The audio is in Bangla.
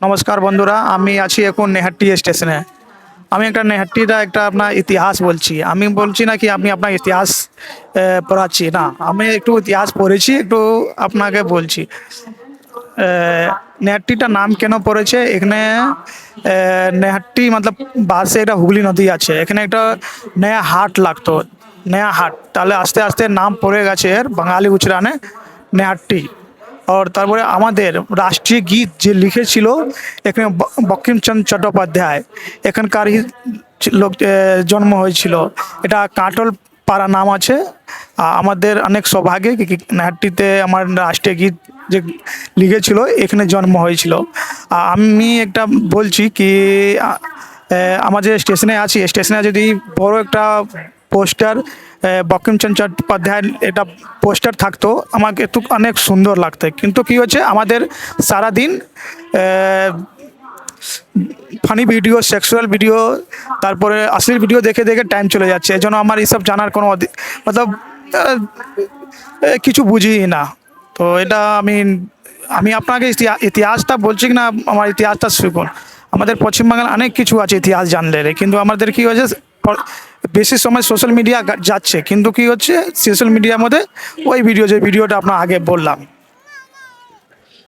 নমস্কার বন্ধুরা, আমি আছি এখন নেহাটি স্টেশনে। আমি একটা নেহাটিটা একটা আপনার ইতিহাস বলছি। আমি বলছি না কি আমি আপনার ইতিহাস পড়াচ্ছি না, আমি একটু ইতিহাস পড়েছি, একটু আপনাকে বলছি। নেহাটিটার নাম কেন পড়েছে এখানে? নেহাটি মতলব বাসে একটা হুগলি নদী আছে, এখানে একটা নয়া হাট লাগতো, নয়া হাট, তাহলে আস্তে আস্তে নাম পড়ে গেছে এর বাঙালি উচ্চারণে নেহাটি। আর তারপরে আমাদের রাষ্ট্রীয় গীত যে লিখেছিল এখানে বঙ্কিমচন্দ্র চট্টোপাধ্যায়, এখানকারই লোক জন্ম হয়েছিল। এটা কাটল পাড়া নাম আছে। আমাদের অনেক সৌভাগ্য কি নাটটিতে আমার রাষ্ট্রীয় গীত যে লিখেছিল এখানে জন্ম হয়েছিল। আমি একটা বলছি কি আমার যে স্টেশনে আছি, স্টেশনে যদি বড় একটা পোস্টার বঙ্কিমচন্দ্র চট্টোপাধ্যায়ের এটা পোস্টার থাকতো আমাকে একটু অনেক সুন্দর লাগতো, কিন্তু কি হচ্ছে আমাদের সারাদিন ফানি ভিডিও, সেক্সুয়াল ভিডিও, তারপরে অশ্লীল ভিডিও দেখে দেখে টাইম চলে যাচ্ছে। এই জন্য আমার এইসব জানার কোনো মতলব কিছু বুঝি না। তো এটা আমি আমি আপনাকে ইতিহাসটা বলছি কি না, আমার ইতিহাসটা শিখুন। আমাদের পশ্চিমবাংলার অনেক কিছু আছে ইতিহাস জানলে, কিন্তু আমাদের কি হয়েছে বেশি সময় সোশ্যাল মিডিয়া যাচ্ছে, কিন্তু কি হচ্ছে সোশ্যাল মিডিয়ার মধ্যে ওই ভিডিও যে ভিডিওটা আপনার আগে বললাম।